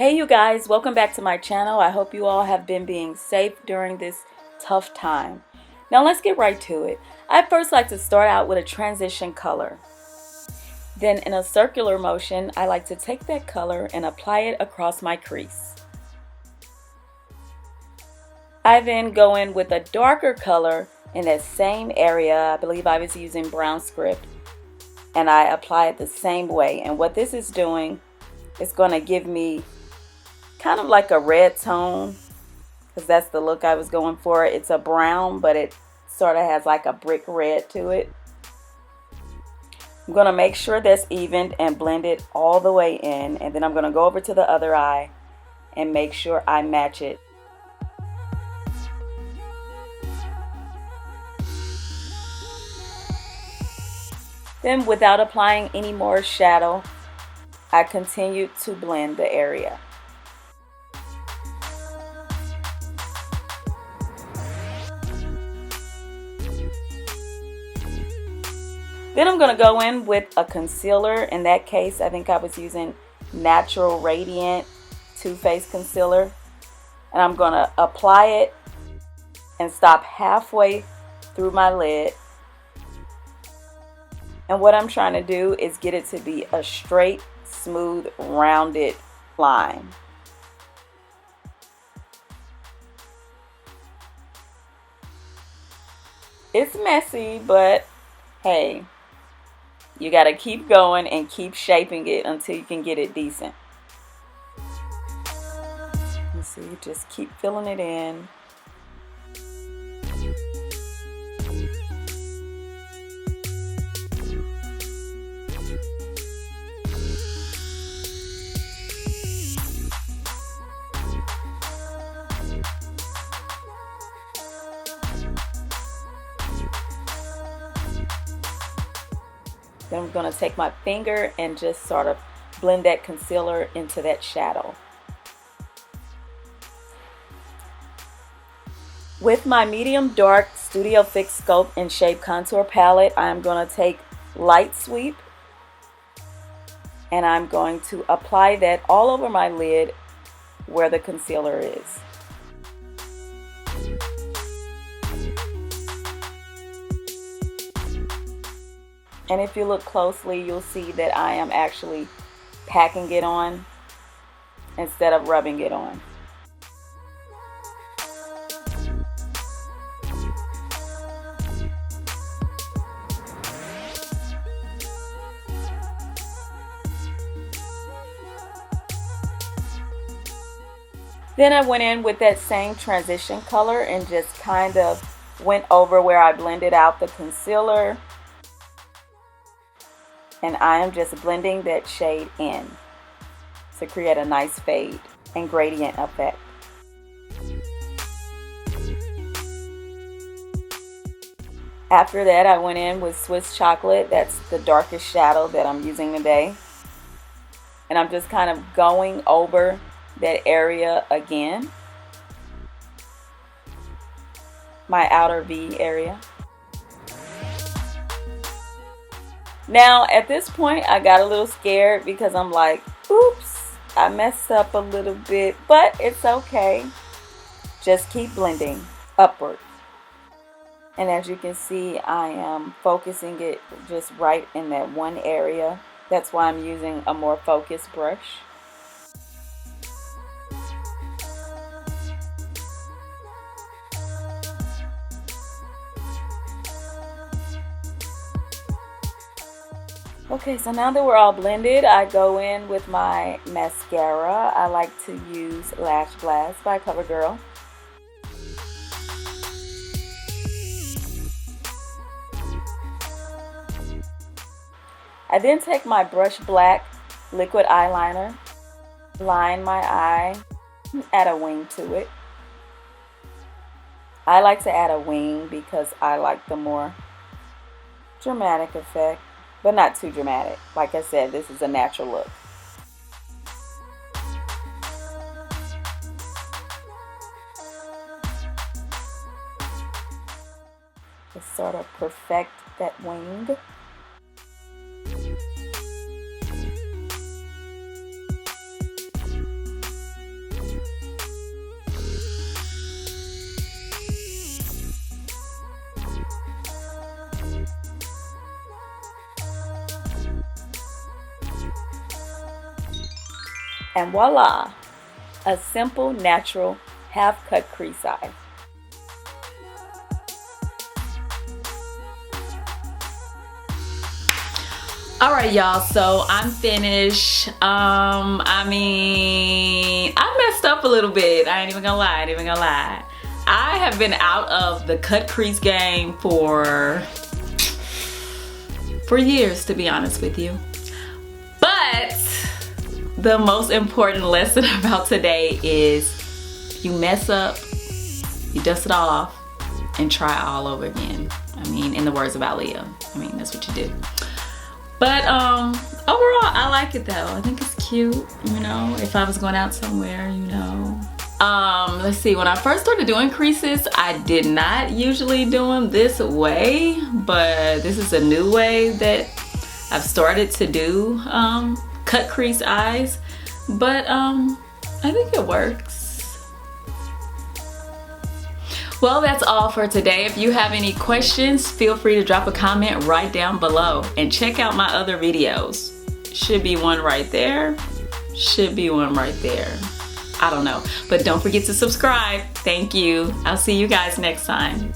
Hey you guys, welcome back to my channel. I hope you all have been being safe during this tough time. Now let's get right to it. I'd first like to start out with a transition color. Then in a circular motion, I like to take that color and apply it across my crease. I then go in with a darker color in that same area. I believe I was using Brownscript, and I apply it the same way. And what this is doing is going to give me kind of like a red tone, because that's the look I was going for. It's a brown, but it sort of has like a brick red to it. I'm going to make sure that's evened and blend it all the way in, and then I'm going to go over to the other eye and make sure I match it. Then, without applying any more shadow, I continue to blend the area. Then I'm going to go in with a concealer. In that case, I think I was using Natural Radiant Too Faced Concealer. And I'm going to apply it and stop halfway through my lid. And what I'm trying to do is get it to be a straight, smooth, rounded line. It's messy, but hey, you got to keep going and keep shaping it until you can get it decent. You see, just keep filling it in. Then I'm going to take my finger and just sort of blend that concealer into that shadow. With my medium dark Studio Fix Sculpt and Shape Contour palette, I'm going to take Lightsweep and I'm going to apply that all over my lid where the concealer is. And if you look closely, you'll see that I am actually packing it on instead of rubbing it on. Then I went in with that same transition color and just kind of went over where I blended out the concealer. And I am just blending that shade in to create a nice fade and gradient effect. After that, I went in with Swiss Chocolate. That's the darkest shadow that I'm using today. And I'm just kind of going over that area again. My outer V area. Now, at this point, I got a little scared because I'm like, oops, I messed up a little bit, but it's okay. Just keep blending upward. And as you can see, I am focusing it just right in that one area. That's why I'm using a more focused brush. Okay, so now that we're all blended, I go in with my mascara. I like to use Lash Blast by CoverGirl. I then take my Brushblack liquid eyeliner, line my eye, and add a wing to it. I like to add a wing because I like the more dramatic effect. But not too dramatic. Like I said, this is a natural look. Just sort of perfect that wing. And voila, a simple, natural, half-cut crease eye. Alright y'all, so I'm finished. I mean, I messed up a little bit. I ain't even gonna lie, I have been out of the cut crease game for years, to be honest with you. But the most important lesson about today is you mess up, you dust it all off, and try all over again. I mean, in the words of Aaliyah, I mean, that's what you do. But overall, I like it though. I think it's cute, you know, if I was going out somewhere, you know. Let's see, when I first started doing creases, I did not usually do them this way, but this is a new way that I've started to do cut crease eyes. But I think it works. Well, that's all for today. If you have any questions, feel free to drop a comment right down below and check out my other videos. Should be one right there. Should be one right there. I don't know, but don't forget to subscribe. Thank you. I'll see you guys next time.